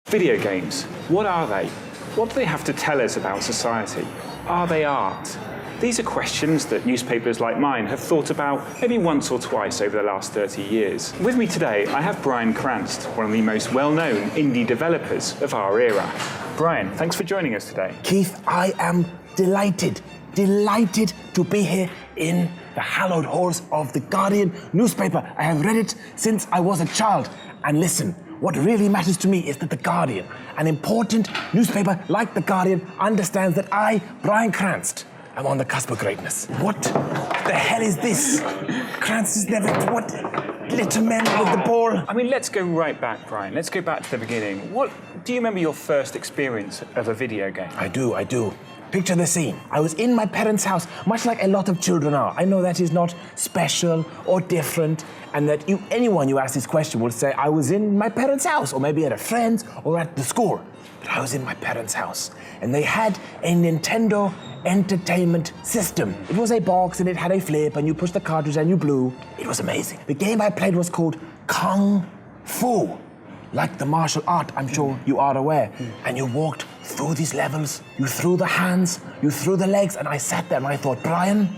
Video games, what are they? What do they have to tell us about society? Are they art? These are questions that newspapers like mine have thought about maybe once or twice over the last 30 years. With me today, I have Brian Cranst, one of the most well-known indie developers of our era. Brian, thanks for joining us today. Keith, I am delighted to be here in the hallowed halls of the Guardian newspaper. I have read it since I was a child. And listen, what really matters to me is that the Guardian, an important newspaper like the Guardian, understands that I, Brian Cranst, am on the cusp of greatness. What the hell is this? Cranst is never... What? Little men with the ball. I mean, let's go right back, Brian. Let's go back to the beginning. Do you remember your first experience of a video game? I do. Picture the scene. I was in my parents' house, much like a lot of children are. I know that is not special or different, and that anyone you ask this question will say, I was in my parents' house, or maybe at a friend's, or at the school. But I was in my parents' house, and they had a Nintendo Entertainment System. It was a box, and it had a flip, and you pushed the cartridge, and you blew. It was amazing. The game I played was called Kung Fu. Like the martial art, I'm sure you are aware. And you walked through these levels, you threw the hands, you threw the legs, and I sat there and I thought, Brian,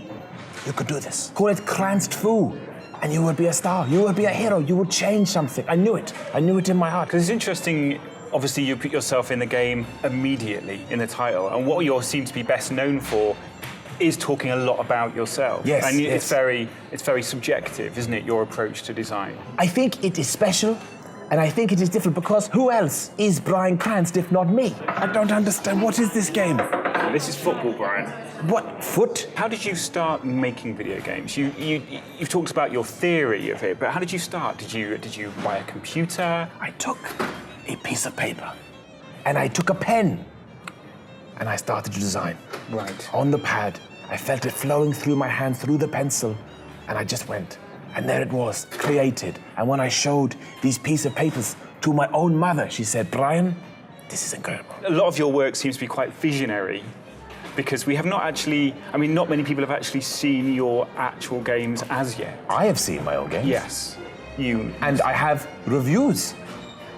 you could do this. Call it Cranst Fu, and you would be a star, you would be a hero, you would change something. I knew it in my heart. Because it's interesting, obviously you put yourself in the game immediately in the title, and what you seem to be best known for is talking a lot about yourself. Yes, and yes. It's very subjective, isn't it, your approach to design? I think it is special. And I think it is different because who else is Brian Cranst if not me? I don't understand. What is this game? This is football, Brian. What? Foot? How did you start making video games? You've talked about your theory of it, but how did you start? Did you buy a computer? I took a piece of paper and I took a pen and I started to design. Right. On the pad. I felt it flowing through my hand, through the pencil, and I just went. And there it was, created. And when I showed these pieces of papers to my own mother, she said, Brian, this is incredible. A lot of your work seems to be quite visionary because we have not actually, not many people have actually seen your actual games as yet. I have seen my own games. Yes. And I have reviews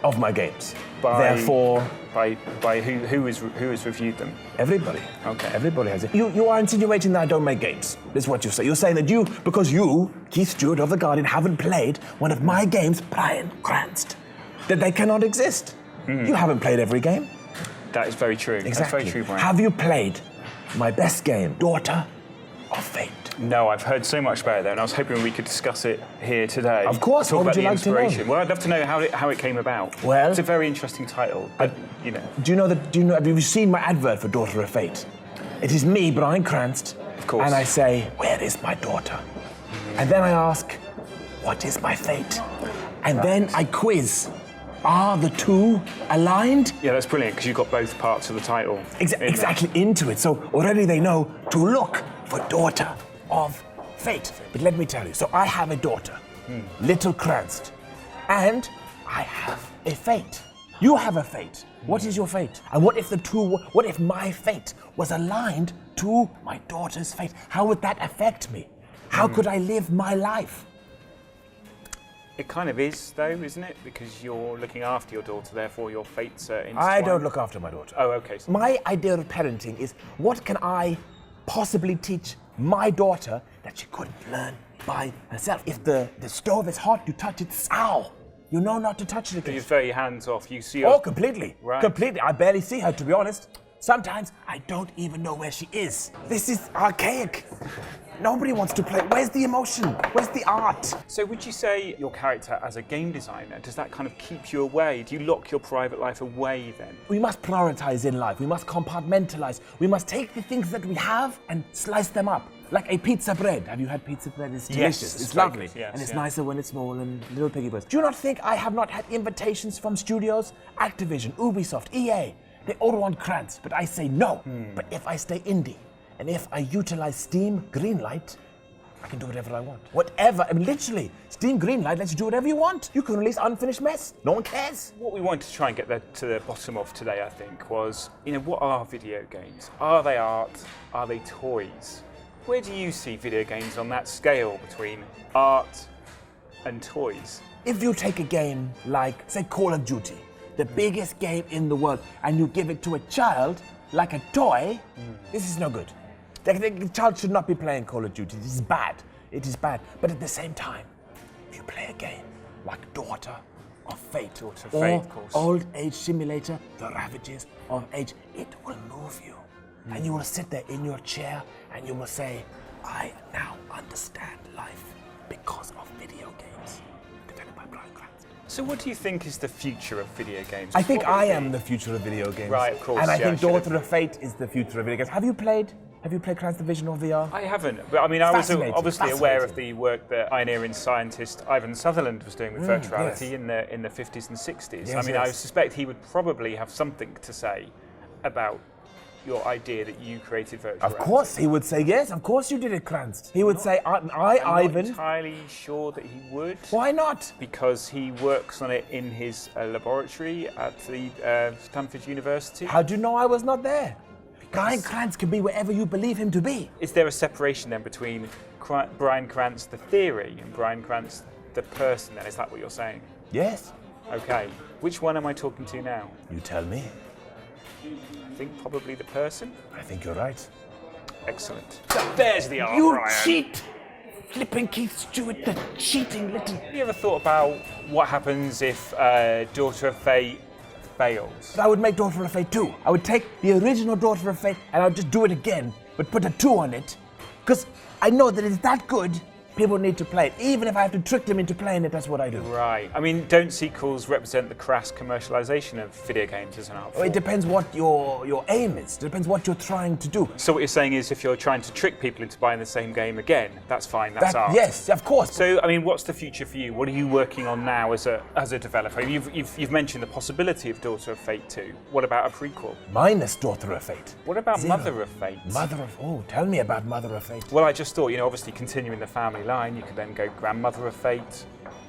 of my games. Therefore... By who has reviewed them? Everybody. Okay. Everybody has it. You are insinuating that I don't make games. That's what you say. You're saying that because you, Keith Stewart of The Guardian, haven't played one of my games, Brian Cranst, that they cannot exist. You haven't played every game. That is very true. Exactly. That's very true, Brian. Have you played my best game, Daughter of Fate? No, I've heard so much about it, though, and I was hoping we could discuss it here today. Of course. Talk what about would you the like inspiration. to know? Well, I'd love to know how it came about. Well, it's a very interesting title. But, have you seen my advert for Daughter of Fate? It is me, Brian Cranst. Of course. And I say, where is my daughter? And then I ask, what is my fate? And then I quiz. Are the two aligned? Yeah, that's brilliant, because you've got both parts of the title. Exactly, into it. So already they know to look for Daughter of Fate. But let me tell you, so I have a daughter, Little Cranst, and I have a fate. You have a fate. What is your fate? And what if my fate was aligned to my daughter's fate? How would that affect me? How could I live my life? It kind of is, though, isn't it? Because you're looking after your daughter, therefore your fates are intertwined. I don't look after my daughter. Oh, okay. My idea of parenting is, what can I possibly teach my daughter that she couldn't learn by herself? If the stove is hot, you touch it, ow! You know not to touch it again. You're very hands-off. You see her... Oh, completely. Right. Completely. I barely see her, to be honest. Sometimes I don't even know where she is. This is archaic. Nobody wants to play. Where's the emotion? Where's the art? So would you say your character as a game designer, does that kind of keep you away? Do you lock your private life away then? We must prioritize in life. We must compartmentalize. We must take the things that we have and slice them up. Like a pizza bread. Have you had pizza bread? It's delicious. Yes, it's lovely. Yes, and it's nicer when it's small and little piggy birds. Do you not think I have not had invitations from studios? Activision, Ubisoft, EA. They all want Cranst, but I say no. But if I stay indie, and if I utilize Steam Greenlight, I can do whatever I want. Whatever, literally, Steam Greenlight lets you do whatever you want. You can release unfinished mess. No one cares. What we wanted to try and get to the bottom of today, I think, was, what are video games? Are they art? Are they toys? Where do you see video games on that scale between art and toys? If you take a game like, say, Call of Duty, the biggest game in the world, and you give it to a child like a toy, this is no good. The child should not be playing Call of Duty. This is bad. It is bad. But at the same time, if you play a game like Daughter of Fate, or Old Age Simulator, The Ravages of Age, it will move you. And you will sit there in your chair and you will say, I now understand life because of video games. Developed by Brian Cranst. So what do you think is the future of video games? I think I am the future of video games. Right, of course. And I think Daughter of Fate is the future of video games. Have you played Cranst Division or VR? I haven't, but I mean, I was obviously aware of Fascinating. the work that pioneering scientist Ivan Sutherland was doing with virtual reality yes. in the 50s and 60s. Yes, I mean, yes. I suspect he would probably have something to say about your idea that you created virtual reality. Of course, he would say, yes, of course you did it, Cranst. He would say, I'm Ivan. not entirely sure that he would. Why not? Because he works on it in his laboratory at the Stanford University. How do you know I was not there? Brian Cranst can be wherever you believe him to be. Is there a separation then between Brian Cranst, the theory, and Brian Cranst, the person then? Is that what you're saying? Yes. Okay. Which one am I talking to now? You tell me. I think probably the person. I think you're right. Excellent. There's the art, You Brian. cheat! Flipping Keith Stewart, the cheating little... Have you ever thought about what happens if Daughter of Fate fails? But I would make Daughter of Fate 2. I would take the original Daughter of Fate and I would just do it again, but put a 2 on it. Because I know that it's that good, people need to play it. Even if I have to trick them into playing it, that's what I do. Right. I mean, don't sequels represent the crass commercialisation of video games as an art form? It depends what your aim is. It depends what you're trying to do. So what you're saying is if you're trying to trick people into buying the same game again, that's fine, that's art? Yes, of course. So, I mean, what's the future for you? What are you working on now as a developer? You've mentioned the possibility of Daughter of Fate 2. What about a prequel? Minus Daughter of Fate. What about 0. Mother of Fate? Tell me about Mother of Fate. Well, I just thought, obviously continuing the family line, you could then go Grandmother of Fate,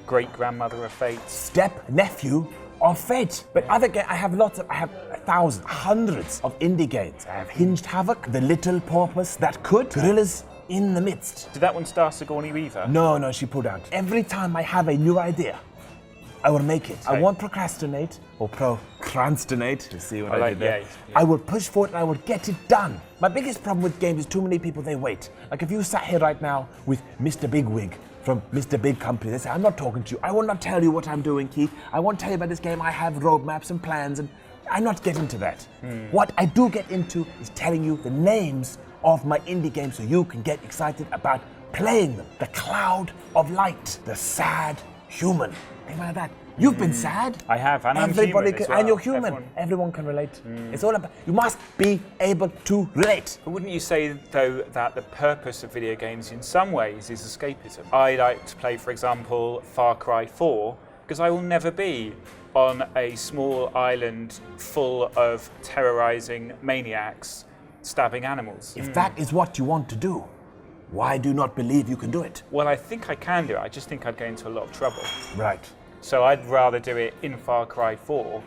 Great-Grandmother of Fate. Step-nephew of Fate. But other games, I have thousands, hundreds of indie games. I have Hinged Havoc, The Little Porpoise That Could, Gorillas in the Midst. Did that one star Sigourney Weaver? No, she pulled out. Every time I have a new idea, I will make it. Okay. I won't procrastinate or procrastinate to see what I did there. Yeah. I will push for it and I will get it done. My biggest problem with games is too many people, they wait. Like if you sat here right now with Mr. Bigwig from Mr. Big Company, they say, I'm not talking to you. I will not tell you what I'm doing, Keith. I won't tell you about this game. I have roadmaps and plans and I'm not getting into that. What I do get into is telling you the names of my indie games so you can get excited about playing them. The Cloud of Light, The Sad Human. Think about that. You've been sad. I have, and I'm Everybody human as can, well. and you're human. Everyone can relate. It's all about. You must be able to relate. But wouldn't you say, though, that the purpose of video games in some ways is escapism? I like to play, for example, Far Cry 4, because I will never be on a small island full of terrorizing maniacs stabbing animals. If that is what you want to do, why do you not believe you can do it? Well, I think I can do it. I just think I'd get into a lot of trouble. Right. So I'd rather do it in Far Cry 4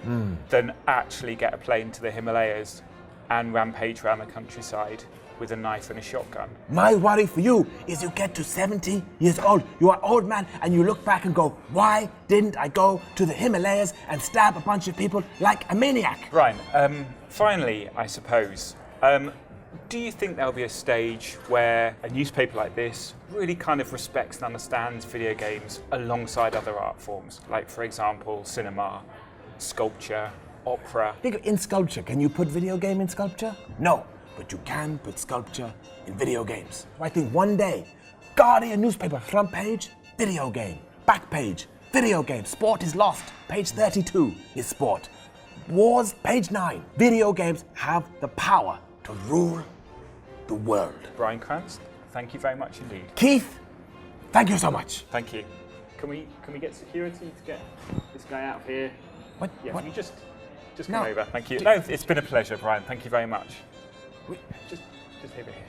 than actually get a plane to the Himalayas and rampage around the countryside with a knife and a shotgun. My worry for you is you get to 70 years old, you are an old man, and you look back and go, why didn't I go to the Himalayas and stab a bunch of people like a maniac? Ryan, finally, I suppose, do you think there'll be a stage where a newspaper like this really kind of respects and understands video games alongside other art forms, like, for example, cinema, sculpture, opera? Think of in sculpture. Can you put video game in sculpture? No, but you can put sculpture in video games. I think one day, Guardian newspaper, front page, video game. Back page, video game. Sport is lost. Page 32 is sport. Wars, page 9. Video games have the power to rule the world. Brian Cranst, thank you very much indeed. Keith, thank you so much. Thank you. Can we get security to get this guy out of here? What? Yeah, What? can you just come No. over? Thank you. No, it's been a pleasure, Brian. Thank you very much. We- Just over here.